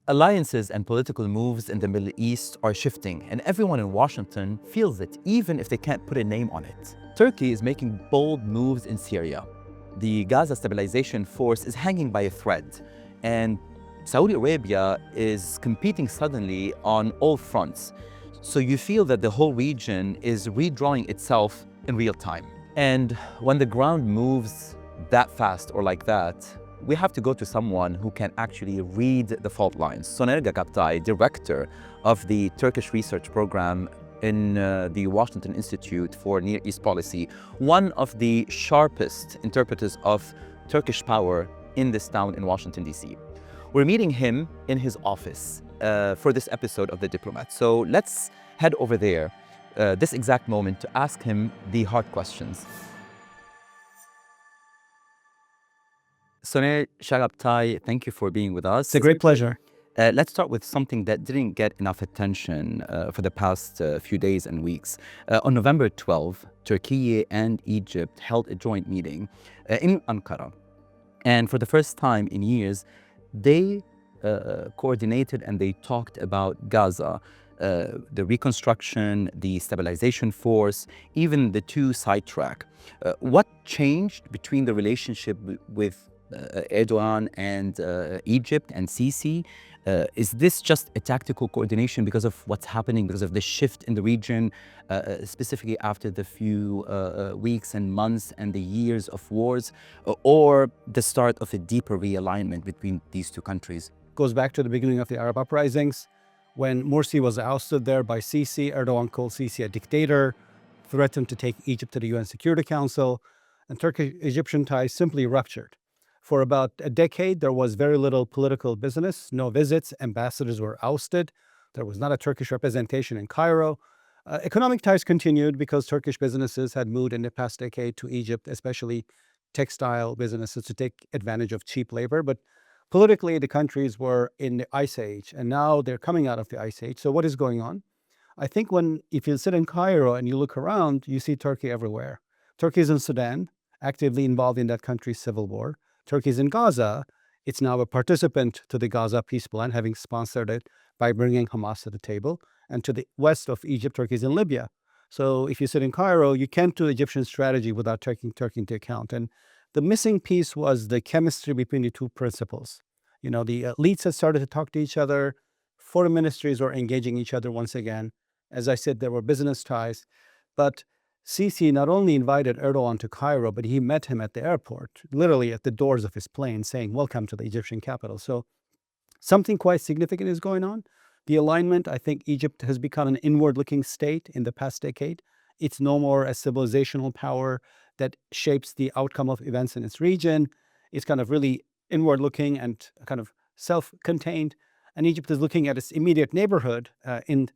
Alliances and political moves in the Middle East are shifting, and everyone in Washington feels it, even if they can't put a name on it. Turkey is making bold moves in Syria. The Gaza stabilization force is hanging by a thread, and Saudi Arabia is competing suddenly on all fronts. So you feel that the whole region is redrawing itself in real time. And when the ground moves that fast or like that, we have to go to someone who can actually read the fault lines. Çağaptay, director of the Turkish research program in the Washington Institute for Near East Policy, one of the sharpest interpreters of Turkish power in this town in Washington, D.C. We're meeting him in his office for this episode of The Diplomat. So let's head over there this exact moment to ask him the hard questions. Soner Çağaptay, thank you for being with us. It's a great pleasure. Let's start with something that didn't get enough attention for the past few days and weeks. On November 12, Turkiye and Egypt held a joint meeting in Ankara. And for the first time in years, they coordinated and they talked about Gaza, the reconstruction, the stabilization force, even the two sidetrack. What changed between the relationship with Erdoğan and Egypt and Sisi? Is this just a tactical coordination because of what's happening, because of the shift in the region, specifically after the few weeks and months and the years of wars, or the start of a deeper realignment between these two countries? Goes back to the beginning of the Arab uprisings, when Morsi was ousted there by Sisi. Erdoğan called Sisi a dictator, threatened to take Egypt to the UN Security Council, and Turkish-Egyptian ties simply ruptured. For about a decade, there was very little political business, no visits, ambassadors were ousted. There was not a Turkish representation in Cairo. Economic ties continued because Turkish businesses had moved in the past decade to Egypt, especially textile businesses, to take advantage of cheap labor. But politically, the countries were in the Ice Age, and now they're coming out of the Ice Age. So what is going on? I think if you sit in Cairo and you look around, you see Turkey everywhere. Turkey is in Sudan, actively involved in that country's civil war. Turkey is in Gaza. It's now a participant to the Gaza peace plan, having sponsored it by bringing Hamas to the table. And to the west of Egypt, Turkey is in Libya. So if you sit in Cairo, you can't do Egyptian strategy without taking Turkey into account. And the missing piece was the chemistry between the two principles. You know, the elites had started to talk to each other. Foreign ministries were engaging each other once again. As I said, there were business ties. But Sisi not only invited Erdoğan to Cairo, but he met him at the airport, literally at the doors of his plane, saying, "Welcome to the Egyptian capital." So something quite significant is going on. The alignment, I think Egypt has become an inward-looking state in the past decade. It's no more a civilizational power that shapes the outcome of events in its region. It's kind of really inward-looking and kind of self-contained. And Egypt is looking at its immediate neighborhood in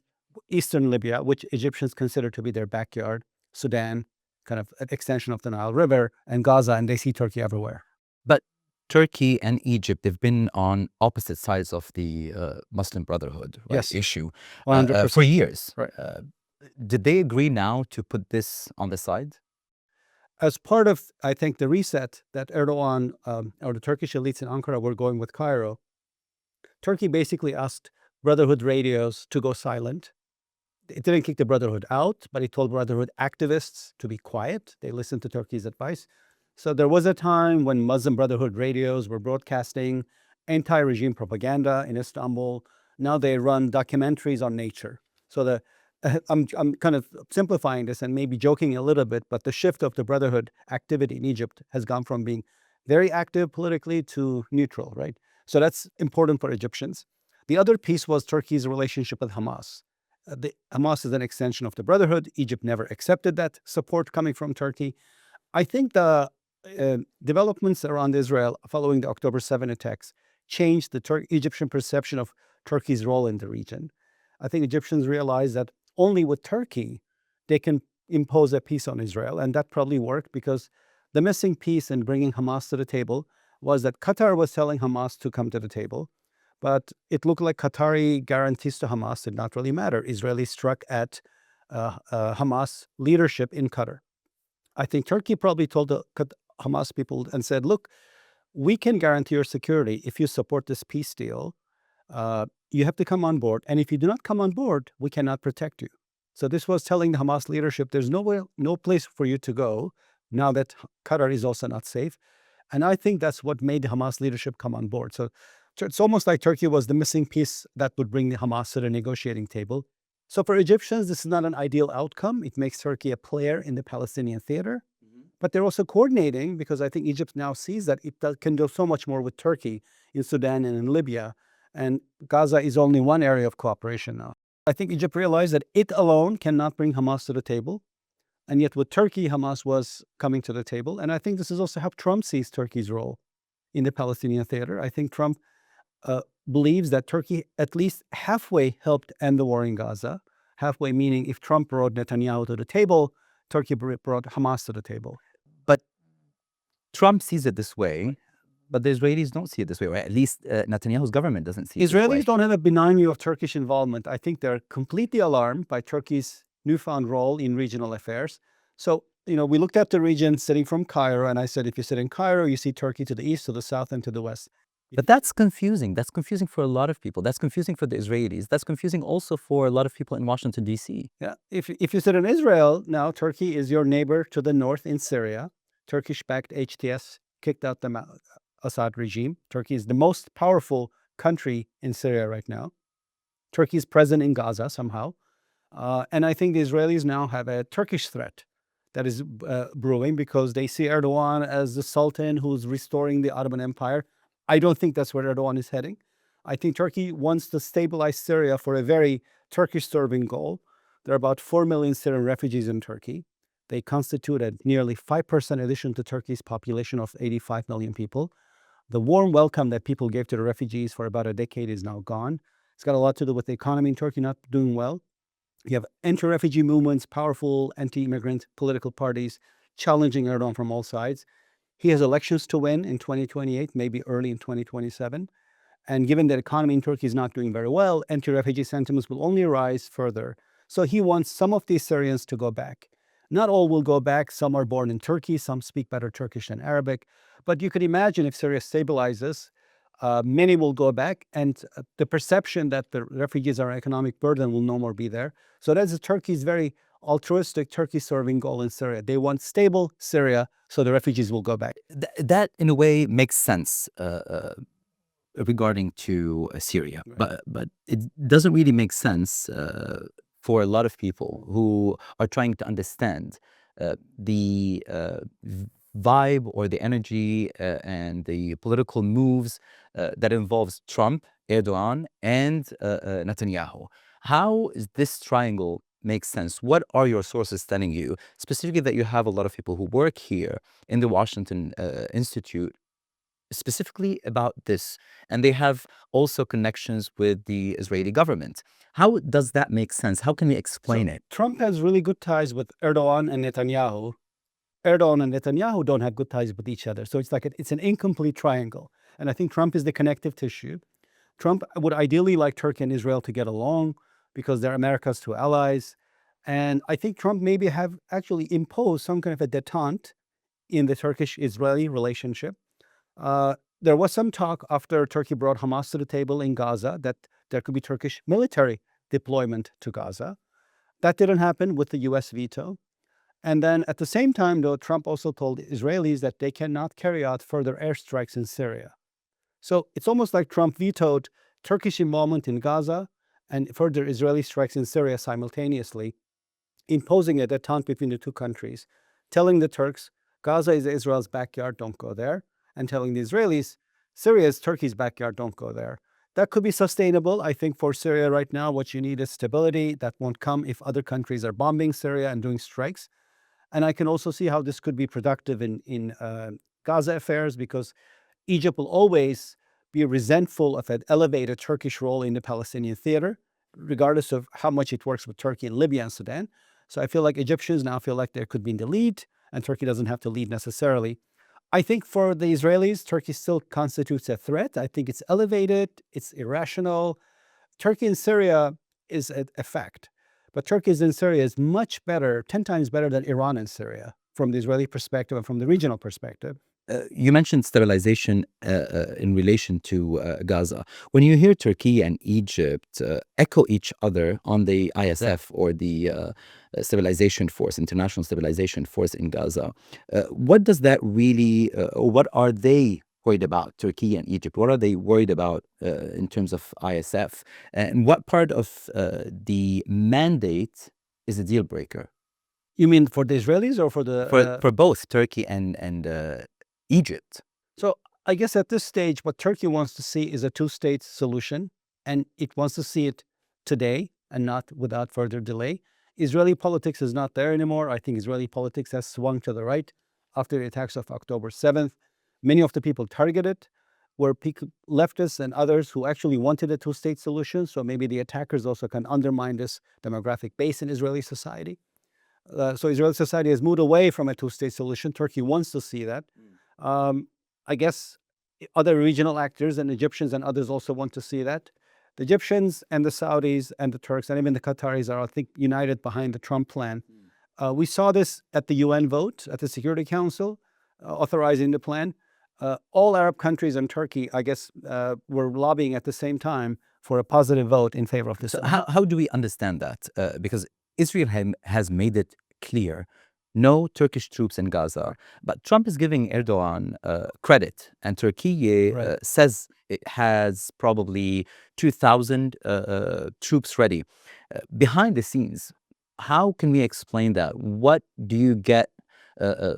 eastern Libya, which Egyptians consider to be their backyard, Sudan, kind of an extension of the Nile River, and Gaza, and they see Turkey everywhere. But Turkey and Egypt, they've been on opposite sides of the Muslim Brotherhood Yes. issue 100%. for years. Right. Did they agree now to put this on the side? As part of, I think, the reset that Erdoğan or the Turkish elites in Ankara were going with Cairo, Turkey basically asked Brotherhood radios to go silent. It didn't kick the Brotherhood out, but it told Brotherhood activists to be quiet. They listened to Turkey's advice. So there was a time when Muslim Brotherhood radios were broadcasting anti-regime propaganda in Istanbul. Now they run documentaries on nature. So I'm kind of simplifying this and maybe joking a little bit, but the shift of the Brotherhood activity in Egypt has gone from being very active politically to neutral, right? So that's important for Egyptians. The other piece was Turkey's relationship with Hamas. Hamas is an extension of the Brotherhood. Egypt never accepted that support coming from Turkey. I think the developments around Israel following the October 7 attacks changed the Egyptian perception of Turkey's role in the region. I think Egyptians realized that only with Turkey they can impose a peace on Israel, and that probably worked because the missing piece in bringing Hamas to the table was that Qatar was telling Hamas to come to the table. But it looked like Qatari guarantees to Hamas did not really matter. Israeli struck at Hamas leadership in Qatar. I think Turkey probably told the Hamas people and said, look, we can guarantee your security if you support this peace deal. You have to come on board. And if you do not come on board, we cannot protect you. So this was telling the Hamas leadership, there's no place for you to go now that Qatar is also not safe. And I think that's what made the Hamas leadership come on board. So it's almost like Turkey was the missing piece that would bring the Hamas to the negotiating table. So for Egyptians, this is not an ideal outcome. It makes Turkey a player in the Palestinian theater. But they're also coordinating because I think Egypt now sees that it can do so much more with Turkey in Sudan and in Libya. And Gaza is only one area of cooperation now. I think Egypt realized that it alone cannot bring Hamas to the table. And yet with Turkey, Hamas was coming to the table. And I think this is also how Trump sees Turkey's role in the Palestinian theater. I think Trump believes that Turkey at least halfway helped end the war in Gaza. Halfway meaning if Trump brought Netanyahu to the table, Turkey brought Hamas to the table. But Trump sees it this way, but the Israelis don't see it this way, or at least Netanyahu's government doesn't see it this way. Israelis don't have a benign view of Turkish involvement. I think they're completely alarmed by Turkey's newfound role in regional affairs. So, we looked at the region sitting from Cairo, and I said, if you sit in Cairo, you see Turkey to the east, to the south, and to the west. But that's confusing. That's confusing for a lot of people. That's confusing for the Israelis. That's confusing also for a lot of people in Washington, D.C. Yeah. If you sit in Israel, now Turkey is your neighbor to the north in Syria. Turkish-backed HTS kicked out the Assad regime. Turkey is the most powerful country in Syria right now. Turkey is present in Gaza somehow. And I think the Israelis now have a Turkish threat that is brewing because they see Erdoğan as the Sultan who's restoring the Ottoman Empire. I don't think that's where Erdoğan is heading. I think Turkey wants to stabilize Syria for a very Turkish-serving goal. There are about 4 million Syrian refugees in Turkey. They constitute a nearly 5% addition to Turkey's population of 85 million people. The warm welcome that people gave to the refugees for about a decade is now gone. It's got a lot to do with the economy in Turkey not doing well. You have anti-refugee movements, powerful anti-immigrant political parties challenging Erdoğan from all sides. He has elections to win in 2028, maybe early in 2027. And given that the economy in Turkey is not doing very well, anti-refugee sentiments will only rise further. So he wants some of these Syrians to go back. Not all will go back. Some are born in Turkey. Some speak better Turkish than Arabic. But you could imagine if Syria stabilizes, many will go back. And the perception that the refugees are an economic burden will no more be there. So that's Turkey's very altruistic, Turkey-serving goal in Syria. They want stable Syria, so the refugees will go back. That, in a way, makes sense regarding to Syria. Right. But it doesn't really make sense for a lot of people who are trying to understand the vibe or the energy and the political moves that involves Trump, Erdoğan, and Netanyahu. How is this triangle make sense? What are your sources telling you, specifically that you have a lot of people who work here in the Washington Institute specifically about this, and they have also connections with the Israeli government? How does that make sense? How can we explain it? Trump has really good ties with Erdoğan and Netanyahu. Erdoğan and Netanyahu don't have good ties with each other. So it's like it's an incomplete triangle. And I think Trump is the connective tissue. Trump would ideally like Turkey and Israel to get along because they're America's two allies. And I think Trump maybe have actually imposed some kind of a detente in the Turkish-Israeli relationship. There was some talk after Turkey brought Hamas to the table in Gaza that there could be Turkish military deployment to Gaza. That didn't happen with the US veto. And then at the same time, though, Trump also told Israelis that they cannot carry out further airstrikes in Syria. So it's almost like Trump vetoed Turkish involvement in Gaza and further Israeli strikes in Syria simultaneously, imposing a detente between the two countries, telling the Turks, Gaza is Israel's backyard, don't go there, and telling the Israelis, Syria is Turkey's backyard, don't go there. That could be sustainable. I think for Syria right now, what you need is stability. That won't come if other countries are bombing Syria and doing strikes. And I can also see how this could be productive in Gaza affairs, because Egypt will always be resentful of an elevated Turkish role in the Palestinian theater, regardless of how much it works with Turkey in Libya and Sudan. So I feel like Egyptians now feel like they could be in the lead, and Turkey doesn't have to lead necessarily. I think for the Israelis, Turkey still constitutes a threat. I think it's elevated, it's irrational. Turkey in Syria is a fact. But Turkey in Syria is much better, 10 times better than Iran in Syria, from the Israeli perspective and from the regional perspective. You mentioned stabilization in relation to Gaza. When you hear Turkey and Egypt echo each other on the ISF or the stabilization force, international stabilization force in Gaza, what does that really, or what are they worried about, Turkey and Egypt? What are they worried about in terms of ISF? And what part of the mandate is a deal breaker? You mean for the Israelis or for the... For both Turkey and Egypt. So I guess at this stage, what Turkey wants to see is a two-state solution, and it wants to see it today and not without further delay. Israeli politics is not there anymore. I think Israeli politics has swung to the right after the attacks of October 7th. Many of the people targeted were leftists and others who actually wanted a two-state solution. So maybe the attackers also can undermine this demographic base in Israeli society. So Israeli society has moved away from a two-state solution. Turkey wants to see that. I guess other regional actors and Egyptians and others also want to see that. The Egyptians and the Saudis and the Turks and even the Qataris are, I think, united behind the Trump plan. We saw this at the UN vote at the Security Council, authorizing the plan. All Arab countries and Turkey, I guess, were lobbying at the same time for a positive vote in favor of this. So how do we understand that? Because Israel has made it clear, no Turkish troops in Gaza. But Trump is giving Erdoğan credit, and Turkey says it has probably 2,000 troops ready. Behind the scenes, how can we explain that? What do you get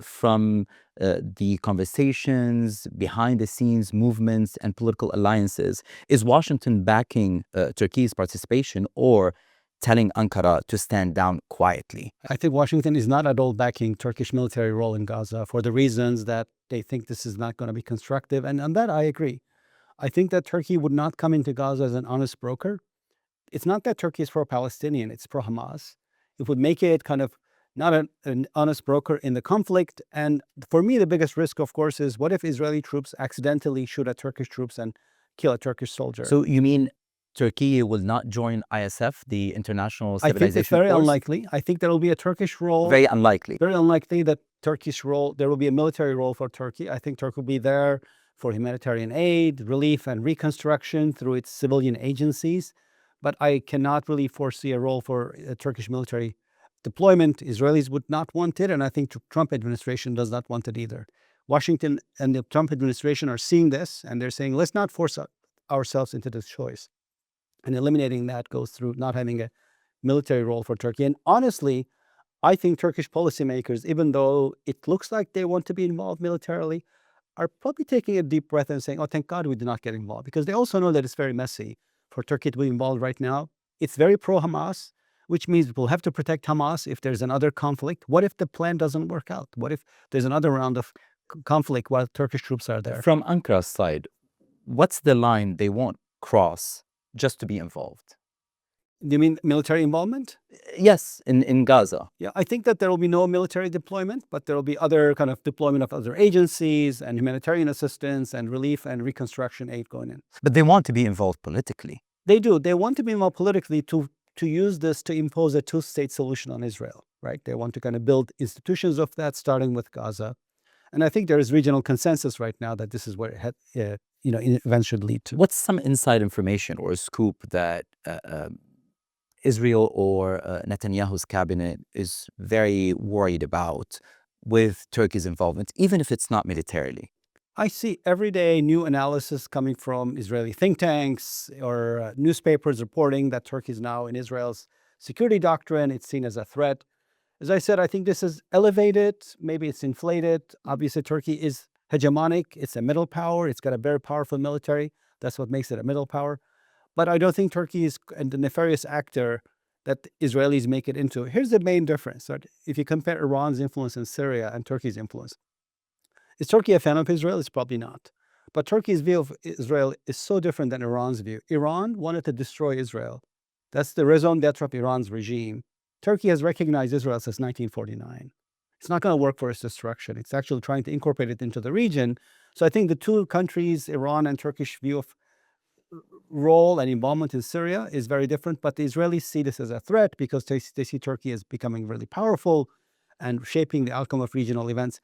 from the conversations, behind the scenes movements, and political alliances? Is Washington backing Turkey's participation or telling Ankara to stand down quietly? I think Washington is not at all backing Turkish military role in Gaza for the reasons that they think this is not going to be constructive. And on that, I agree. I think that Turkey would not come into Gaza as an honest broker. It's not that Turkey is pro-Palestinian, it's pro-Hamas. It would make it kind of not an honest broker in the conflict. And for me, the biggest risk, of course, is what if Israeli troops accidentally shoot at Turkish troops and kill a Turkish soldier? So you mean Turkey will not join ISF, the International Stabilization Force? I think it's very unlikely. I think there will be a Turkish role. Very unlikely. Very unlikely that Turkish role, there will be a military role for Turkey. I think Turkey will be there for humanitarian aid, relief, and reconstruction through its civilian agencies. But I cannot really foresee a role for a Turkish military deployment. Israelis would not want it, and I think the Trump administration does not want it either. Washington and the Trump administration are seeing this, and they're saying, let's not force ourselves into this choice. And eliminating that goes through not having a military role for Turkey. And honestly, I think Turkish policymakers, even though it looks like they want to be involved militarily, are probably taking a deep breath and saying, oh, thank God we did not get involved. Because they also know that it's very messy for Turkey to be involved right now. It's very pro-Hamas, which means we'll have to protect Hamas if there's another conflict. What if the plan doesn't work out? What if there's another round of conflict while Turkish troops are there? From Ankara's side, what's the line they won't cross just to be involved? Do you mean military involvement? Yes, in Gaza. Yeah, I think that there will be no military deployment, but there will be other kind of deployment of other agencies and humanitarian assistance and relief and reconstruction aid going in. But they want to be involved politically. They do. They want to be involved politically to use this to impose a two-state solution on Israel, right? They want to kind of build institutions of that, starting with Gaza. And I think there is regional consensus right now that this is where it events should lead to. What's some inside information or scoop that Israel or Netanyahu's cabinet is very worried about with Turkey's involvement, even if it's not militarily? I see every day new analysis coming from Israeli think tanks or newspapers reporting that Turkey is now in Israel's security doctrine. It's seen as a threat. As I said, I think this is elevated. Maybe it's inflated. Obviously, Turkey is hegemonic. It's a middle power. It's got a very powerful military. That's what makes it a middle power. But I don't think Turkey is the nefarious actor that Israelis make it into. Here's the main difference. Right? If you compare Iran's influence in Syria and Turkey's influence, is Turkey a fan of Israel? It's probably not. But Turkey's view of Israel is so different than Iran's view. Iran wanted to destroy Israel. That's the raison d'etre of Iran's regime. Turkey has recognized Israel since 1949. It's not going to work for its destruction. It's actually trying to incorporate it into the region. So I think the two countries, Iran and Turkish view of role and involvement in Syria is very different. But the Israelis see this as a threat because they see Turkey as becoming really powerful and shaping the outcome of regional events.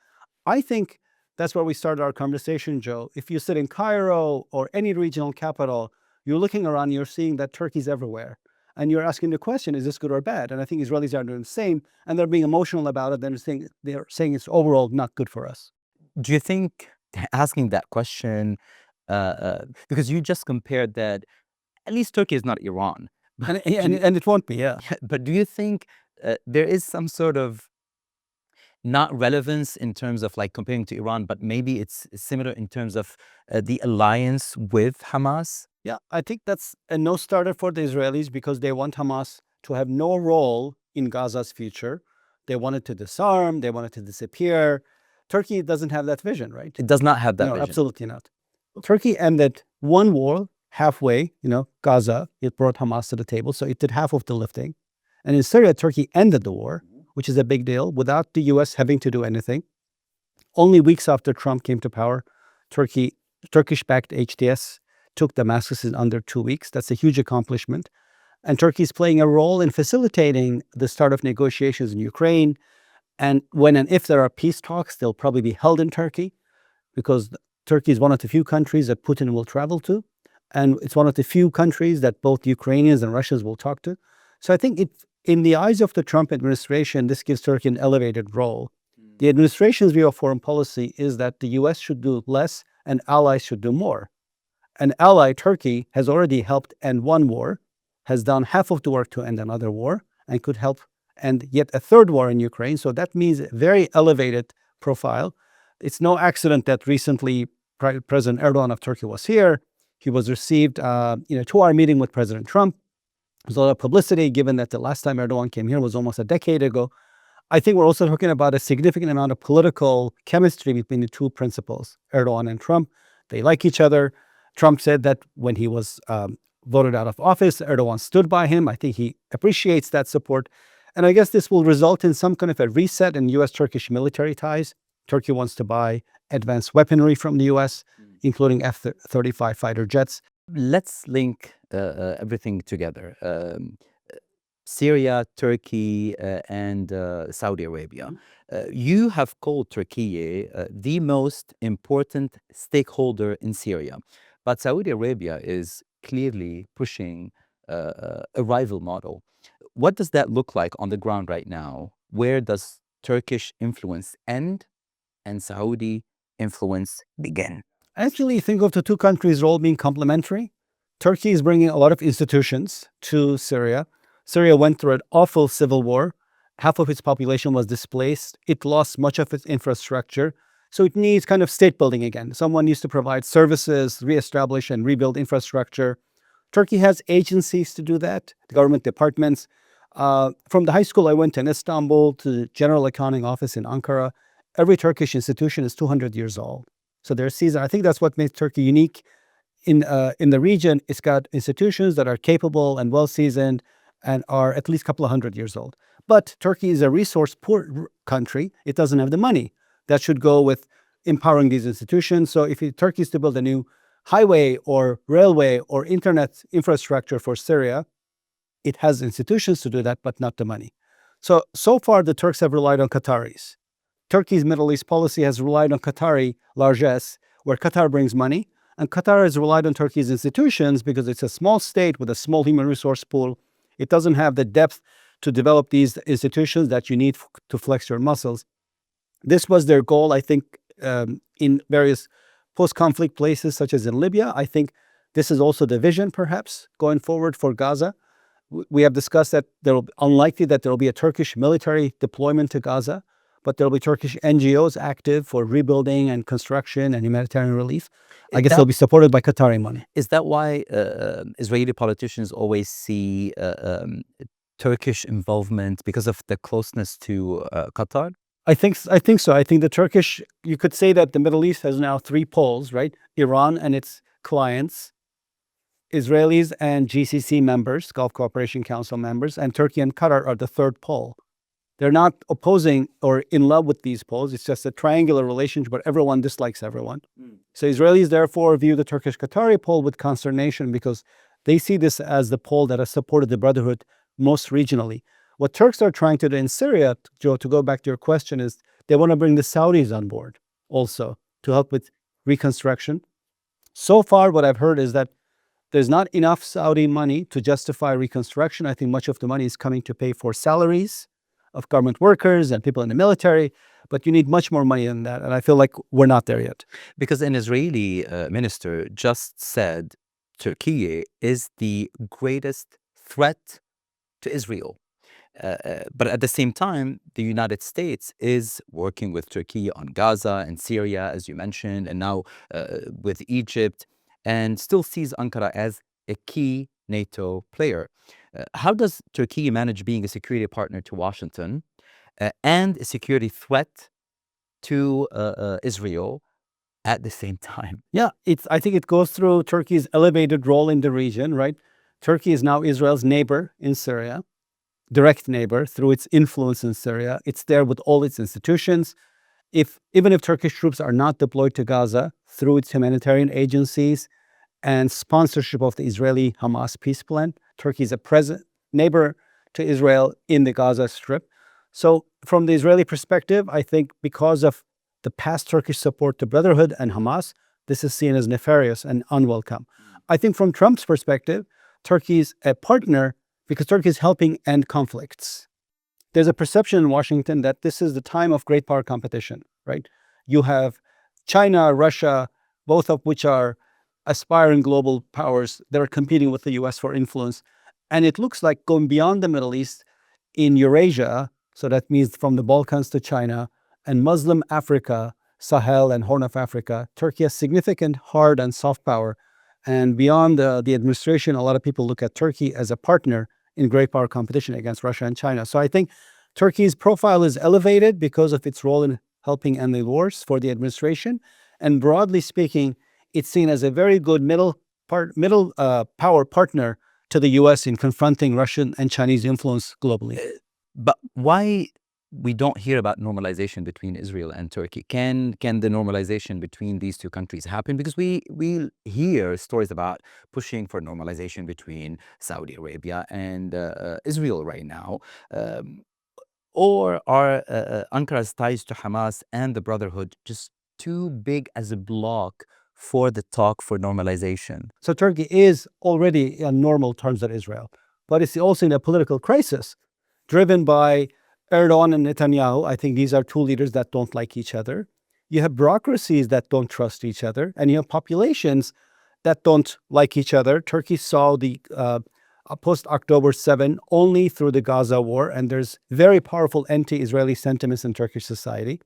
I think That's where we started our conversation, Joe. If you sit in Cairo or any regional capital, you're looking around, you're seeing that Turkey's everywhere. And you're asking the question, is this good or bad? And I think Israelis are doing the same, and they're being emotional about it. They're saying it's overall not good for us. Do you think asking that question, because you just compared that at least Turkey is not Iran, And, do and, you- and it won't be, yeah. but do you think there is some sort of not relevance in terms of like comparing to Iran, but maybe it's similar in terms of the alliance with Hamas? Yeah, I think that's a no starter for the Israelis because they want Hamas to have no role in Gaza's future. They want it to disarm, they want it to disappear. Turkey doesn't have that vision, right? It does not have that No, vision. absolutely not. Turkey ended one war halfway, Gaza. It brought Hamas to the table, so it did half of the lifting. And in Syria, Turkey ended the war, which is a big deal, without the US having to do anything. Only weeks after Trump came to power, Turkish-backed HTS took Damascus in under 2 weeks. That's a huge accomplishment. And Turkey is playing a role in facilitating the start of negotiations in Ukraine. And when and if there are peace talks, they'll probably be held in Turkey because Turkey is one of the few countries that Putin will travel to. And it's one of the few countries that both Ukrainians and Russians will talk to. So I think in the eyes of the Trump administration, this gives Turkey an elevated role. The administration's view of foreign policy is that the US should do less and allies should do more. An ally, Turkey, has already helped end one war, has done half of the work to end another war, and could help end yet a third war in Ukraine. So that means a very elevated profile. It's no accident that recently President Erdoğan of Turkey was here. He was received to our meeting with President Trump. There's a lot of publicity given that the last time Erdoğan came here was almost a decade ago. I think we're also talking about a significant amount of political chemistry between the two principals, Erdoğan and Trump. They like each other. Trump said that when he was voted out of office, Erdoğan stood by him. I think he appreciates that support. And I guess this will result in some kind of a reset in US-Turkish military ties. Turkey wants to buy advanced weaponry from the US, including F-35 fighter jets. Let's link everything together. Syria, Turkey, and Saudi Arabia. You have called Turkey the most important stakeholder in Syria, but Saudi Arabia is clearly pushing a rival model. What does that look like on the ground right now? Where does Turkish influence end and Saudi influence begin? I actually think of the two countries' role being complementary. Turkey is bringing a lot of institutions to Syria. Syria went through an awful civil war. Half of its population was displaced. It lost much of its infrastructure. So it needs kind of state building again. Someone needs to provide services, reestablish and rebuild infrastructure. Turkey has agencies to do that, the government departments. From the high school I went to in Istanbul to the General Accounting Office in Ankara, every Turkish institution is 200 years old. So they're seasoned. I think that's what makes Turkey unique in the region. It's got institutions that are capable and well-seasoned and are at least a couple of 100 years old. But Turkey is a resource-poor country. It doesn't have the money. That should go with empowering these institutions. So if Turkey is to build a new highway or railway or internet infrastructure for Syria, it has institutions to do that, but not the money. So far, the Turks have relied on Qataris. Turkey's Middle East policy has relied on Qatari largesse, where Qatar brings money. And Qatar has relied on Turkey's institutions because it's a small state with a small human resource pool. It doesn't have the depth to develop these institutions that you need to flex your muscles. This was their goal, I think, in various post-conflict places, such as in Libya. I think this is also the vision, perhaps, going forward for Gaza. We have discussed that unlikely that there will be a Turkish military deployment to Gaza, but there will be Turkish NGOs active for rebuilding and construction and humanitarian relief. I guess they'll be supported by Qatari money. Is that why Israeli politicians always see Turkish involvement because of the closeness to Qatar? I think so. I think the Turkish, you could say that the Middle East has now three poles, right? Iran and its clients, Israelis and GCC members, Gulf Cooperation Council members, and Turkey and Qatar are the third pole. They're not opposing or in love with these poles. It's just a triangular relationship where everyone dislikes everyone. So Israelis therefore view the Turkish-Qatari pole with consternation because they see this as the pole that has supported the Brotherhood most regionally. What Turks are trying to do in Syria, Joe, to go back to your question, is they want to bring the Saudis on board also. to help with reconstruction. So far, what I've heard is that there's not enough Saudi money to justify reconstruction. I think much of the money is coming to pay for salaries of government workers and people in the military, but you need much more money than that. And I feel like we're not there yet. Because an Israeli minister just said Turkey is the greatest threat to Israel. But at the same time, the United States is working with Turkey on Gaza and Syria, as you mentioned, and now with Egypt, and still sees Ankara as a key NATO player. How does Turkey manage being a security partner to Washington and a security threat to Israel at the same time? Yeah, I think it goes through Turkey's elevated role in the region, right? Turkey is now Israel's neighbor in Syria, direct neighbor through its influence in Syria. It's there with all its institutions. Even if Turkish troops are not deployed to Gaza, through its humanitarian agencies and sponsorship of the Israeli-Hamas peace plan, Turkey is a present neighbor to Israel in the Gaza Strip. So from the Israeli perspective, I think because of the past Turkish support to Brotherhood and Hamas, this is seen as nefarious and unwelcome. I think from Trump's perspective, Turkey is a partner because Turkey is helping end conflicts. There's a perception in Washington that this is the time of great power competition, right? You have China, Russia, both of which are aspiring global powers that are competing with the US for influence. And it looks like going beyond the Middle East in Eurasia, so that means from the Balkans to China, and Muslim Africa, Sahel and Horn of Africa, Turkey has significant hard and soft power. And beyond the administration, a lot of people look at Turkey as a partner in great power competition against Russia and China. So I think Turkey's profile is elevated because of its role in helping end the wars for the administration. And broadly speaking, it's seen as a very good middle power partner to the US in confronting Russian and Chinese influence globally. But why we don't hear about normalization between Israel and Turkey? Can the normalization between these two countries happen? Because we hear stories about pushing for normalization between Saudi Arabia and Israel right now. Or are Ankara's ties to Hamas and the Brotherhood just too big as a block for the talk for normalization? So Turkey is already on normal terms with Israel, but it's also in a political crisis driven by Erdoğan and Netanyahu. I think these are two leaders that don't like each other. You have bureaucracies that don't trust each other, and you have populations that don't like each other. Turkey saw the post-October 7 only through the Gaza war, and there's very powerful anti-Israeli sentiments in Turkish society.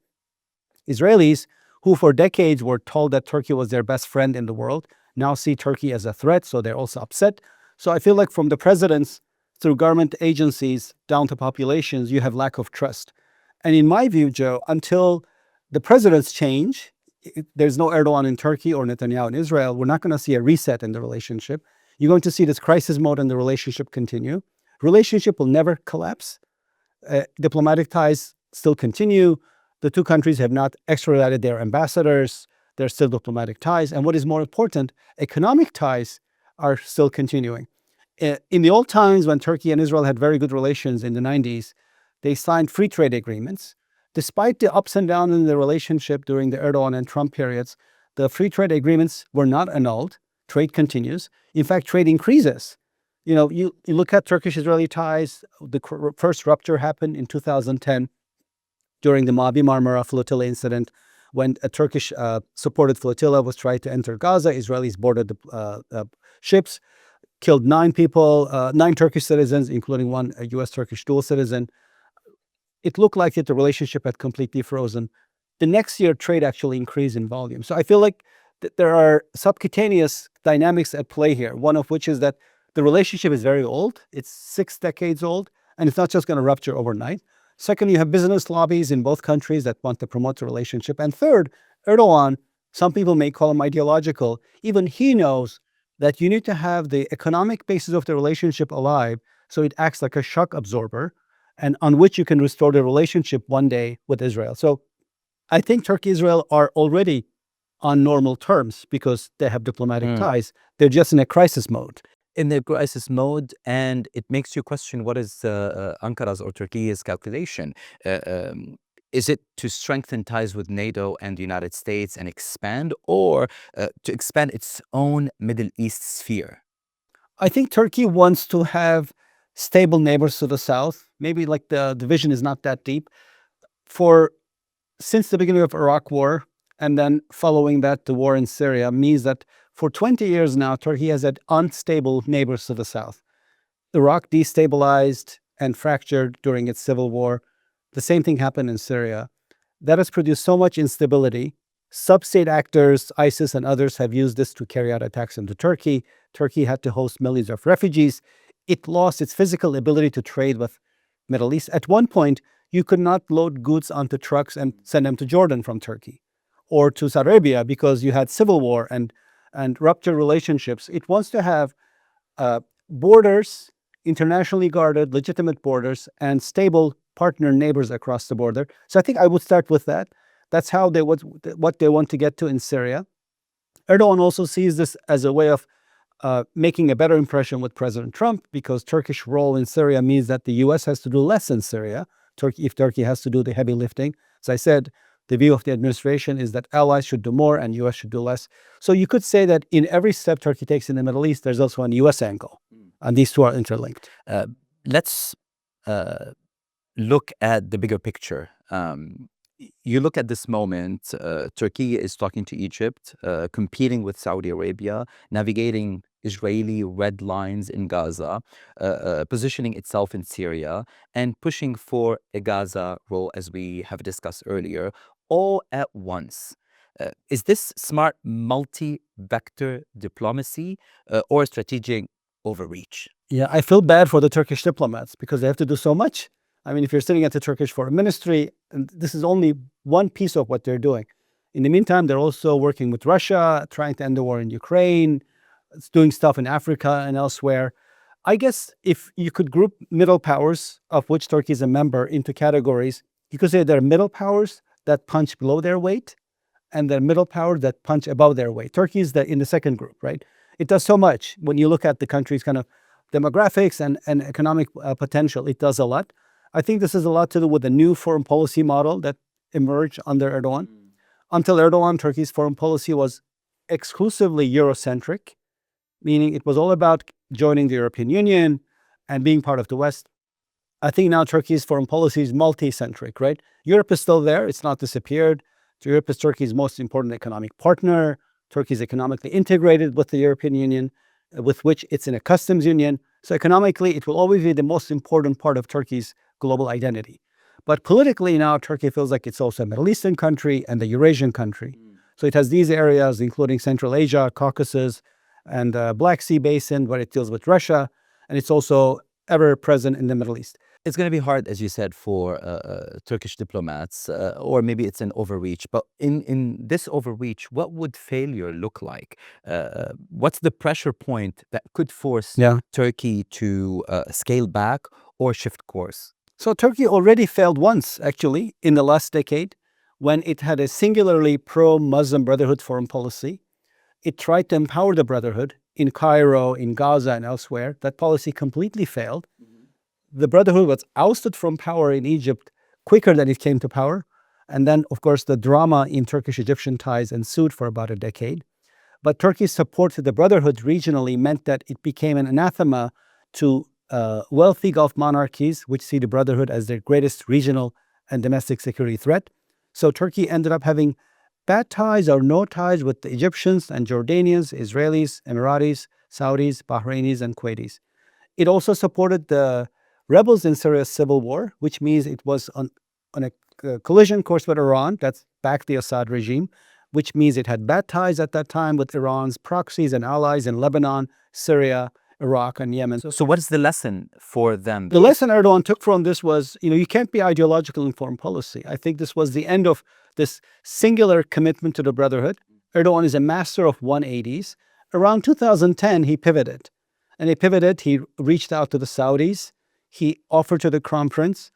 Israelis, who for decades were told that Turkey was their best friend in the world, now see Turkey as a threat, so they're also upset. So I feel like from the presidents through government agencies down to populations, you have lack of trust. And in my view, Joe, until the presidents change, there's no Erdoğan in Turkey or Netanyahu in Israel, we're not going to see a reset in the relationship. You're going to see this crisis mode and the relationship continue. Relationship will never collapse. Diplomatic ties still continue. The two countries have not extradited their ambassadors. There's still diplomatic ties. And what is more important, economic ties are still continuing. In the old times when Turkey and Israel had very good relations in the 90s, they signed free trade agreements. Despite the ups and downs in the relationship during the Erdoğan and Trump periods, the free trade agreements were not annulled. Trade continues. In fact, trade increases. You look at Turkish-Israeli ties, the first rupture happened in 2010 during the Mavi Marmara flotilla incident when a Turkish supported flotilla was trying to enter Gaza. Israelis boarded the ships, killed 9 people, 9 Turkish citizens, including one US-Turkish dual citizen. It looked like the relationship had completely frozen. The next year, trade actually increased in volume. So I feel like there are subcutaneous dynamics at play here, one of which is that the relationship is very old. It's 6 decades old, and it's not just going to rupture overnight. Second, you have business lobbies in both countries that want to promote the relationship. And third, Erdoğan, some people may call him ideological, even he knows that you need to have the economic basis of the relationship alive so it acts like a shock absorber and on which you can restore the relationship one day with Israel. So I think Turkey and Israel are already on normal terms because they have diplomatic ties. They're just in a crisis mode. In the crisis mode, and it makes you question what is Ankara's or Turkey's calculation. Is it to strengthen ties with NATO and the United States and expand, or to expand its own Middle East sphere? I think Turkey wants to have stable neighbors to the south. Maybe like the division is not that deep. Since the beginning of Iraq war, and then following that, the war in Syria, means that for 20 years now, Turkey has had unstable neighbors to the south. Iraq destabilized and fractured during its civil war. The same thing happened in Syria. That has produced so much instability. Sub-state actors, ISIS and others, have used this to carry out attacks into Turkey. Turkey had to host millions of refugees. It lost its physical ability to trade with Middle East. At one point, you could not load goods onto trucks and send them to Jordan from Turkey or to Saudi Arabia because you had civil war and ruptured relationships. It wants to have borders, internationally guarded, legitimate borders, and stable partner neighbors across the border. So I think I would start with that. That's how what they want to get to in Syria. Erdoğan also sees this as a way of making a better impression with President Trump, because Turkish role in Syria means that the US has to do less in Syria, if Turkey has to do the heavy lifting. As I said, the view of the administration is that allies should do more and US should do less. So you could say that in every step Turkey takes in the Middle East, there's also a US angle, and these two are interlinked. Let's look at the bigger picture. You look at this moment, Turkey is talking to Egypt, competing with Saudi Arabia, navigating Israeli red lines in Gaza, positioning itself in Syria, and pushing for a Gaza role, as we have discussed earlier, all at once. Is this smart multi-vector diplomacy or strategic overreach? Yeah, I feel bad for the Turkish diplomats because they have to do so much. I mean, if you're sitting at the Turkish foreign ministry, and this is only one piece of what they're doing. In the meantime, they're also working with Russia, trying to end the war in Ukraine, doing stuff in Africa and elsewhere. I guess if you could group middle powers, of which Turkey is a member, into categories, you could say there are middle powers that punch below their weight, and there are middle powers that punch above their weight. Turkey is in the second group, right? It does so much. When you look at the country's kind of demographics and economic potential, it does a lot. I think this has a lot to do with the new foreign policy model that emerged under Erdoğan. Until Erdoğan, Turkey's foreign policy was exclusively Eurocentric, meaning it was all about joining the European Union and being part of the West. I think now Turkey's foreign policy is multi-centric, right? Europe is still there. It's not disappeared. Europe is Turkey's most important economic partner. Turkey is economically integrated with the European Union, with which it's in a customs union. So economically, it will always be the most important part of Turkey's global identity. But politically now, Turkey feels like it's also a Middle Eastern country and a Eurasian country. So it has these areas, including Central Asia, Caucasus, and Black Sea Basin, where it deals with Russia. And it's also ever present in the Middle East. It's going to be hard, as you said, for Turkish diplomats, or maybe it's an overreach. But in this overreach, what would failure look like? What's the pressure point that could force Turkey to scale back or shift course? So Turkey already failed once, actually, in the last decade, when it had a singularly pro-Muslim Brotherhood foreign policy. It tried to empower the Brotherhood in Cairo, in Gaza, and elsewhere. That policy completely failed. The Brotherhood was ousted from power in Egypt quicker than it came to power. And then, of course, the drama in Turkish-Egyptian ties ensued for about a decade. But Turkey's support to the Brotherhood regionally meant that it became an anathema to wealthy Gulf monarchies, which see the Brotherhood as their greatest regional and domestic security threat. So Turkey ended up having bad ties or no ties with the Egyptians and Jordanians, Israelis, Emiratis, Saudis, Bahrainis, and Kuwaitis. It also supported the rebels in Syria's civil war, which means it was on a collision course with Iran, that's backed the Assad regime, which means it had bad ties at that time with Iran's proxies and allies in Lebanon, Syria, Iraq, and Yemen. So what is the lesson for them? The lesson Erdoğan took from this was, you can't be ideological in foreign policy. I think this was the end of this singular commitment to the Brotherhood. Erdoğan is a master of 180s. Around 2010, he pivoted. And he reached out to the Saudis. He offered to the Crown Prince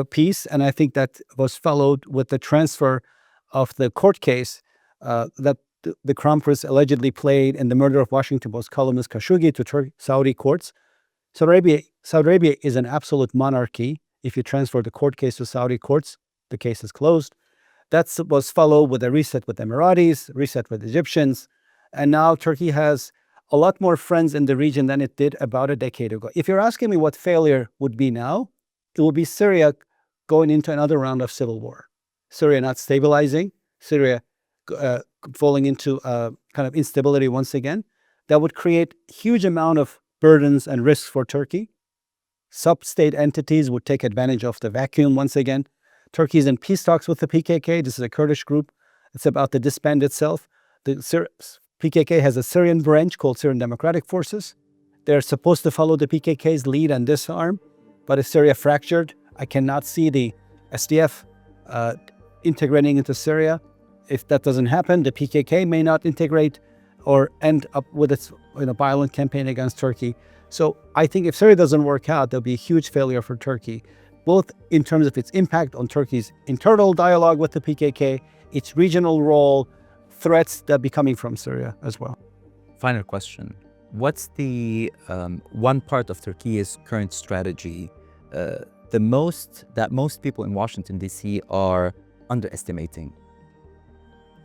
peace. And I think that was followed with the transfer of the court case that the Crown Prince allegedly played in the murder of Washington Post columnist Khashoggi to Saudi courts. Saudi Arabia is an absolute monarchy. If you transfer the court case to Saudi courts, the case is closed. That was followed with a reset with Emiratis, reset with Egyptians. And now Turkey has a lot more friends in the region than it did about a decade ago. If you're asking me what failure would be now, it would be Syria going into another round of civil war. Syria not stabilizing, Syria falling into kind of instability once again. That would create huge amount of burdens and risks for Turkey. Sub-state entities would take advantage of the vacuum once again. Turkey is in peace talks with the PKK. This is a Kurdish group. It's about to disband itself. The PKK has a Syrian branch called Syrian Democratic Forces. They're supposed to follow the PKK's lead and disarm, but if Syria fractured, I cannot see the SDF integrating into Syria. If that doesn't happen, the PKK may not integrate or end up with its violent campaign against Turkey. So I think if Syria doesn't work out, there'll be a huge failure for Turkey, both in terms of its impact on Turkey's internal dialogue with the PKK, its regional role, threats that be coming from Syria as well. Final question. What's the one part of Turkey's current strategy that most people in Washington, D.C. are underestimating?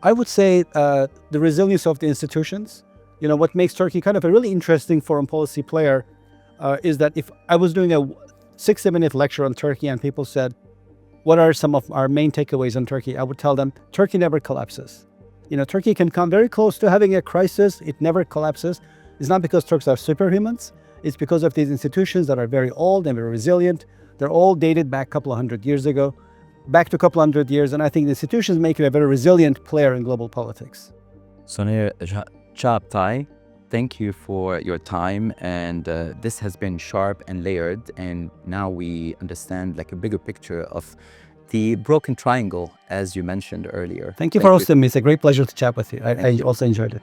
I would say the resilience of the institutions. What makes Turkey kind of a really interesting foreign policy player is that if I was doing a 60-minute lecture on Turkey and people said, what are some of our main takeaways on Turkey? I would tell them, Turkey never collapses. Turkey can come very close to having a crisis. It never collapses. It's not because Turks are superhumans. It's because of these institutions that are very old and very resilient. They're all dated back a couple of hundred years ago, back to a couple hundred years. And I think the institutions make it a very resilient player in global politics. Soner Çağaptay, thank you for your time. And this has been sharp and layered. And now we understand like a bigger picture of the broken triangle, as you mentioned earlier. Thank you for hosting me. It's a great pleasure to chat with you. I also enjoyed it.